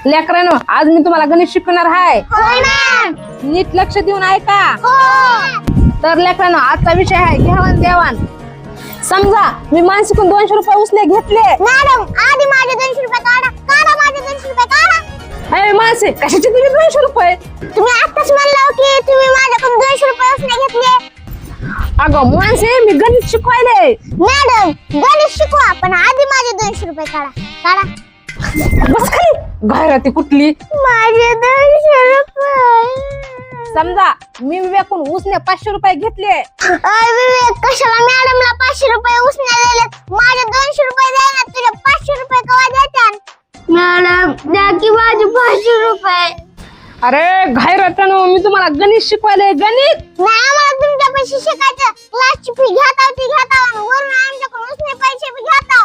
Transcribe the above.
लेकरांनो, आज मी तुम्हाला गणित शिकवणार आहे. होय मॅम. नीट लक्ष देऊन ऐका. हो. तर लेकरांनो, आजचा विषय आहे घेवाण देवाण. समजा मी मानसीकडून 200 रुपये उसने घेतले. मॅडम आधी माझे 200 रुपये काढा. काढा माझे 200 रुपये काढा. अरे मानसी, कशाचे दिले 200 रुपये? तुम्ही आताच म्हणला की तुम्ही माझ्याकडून 200 रुपये उसने घेतले. अगं मानसी, मी गणित शिकवायले. मॅडम गणित शिकवा, पण आधी माझे 200 रुपये काढा. काढा. बस खाली, घायराती कुठली. माझे 200 रुपये. समजा मी विवेकून उसने 500 रुपये घेतले. विवेक, कशाला मॅडमला 500 रुपये उसने दिले? माझे 200 रुपये द्या ना, तुझे 500 रुपये कवा देतात? मॅडम द्या की माझे 500 रुपये. अरे घायरातानो, मी तुम्हाला गणित शिकवायले. गणित नाही, आम्हाला तुमच्या पैसे शिकायचं. क्लासची फी घ्याता ती घ्याता, आणि वरून आमच्याकडून उसने पैसे बी घ्याता.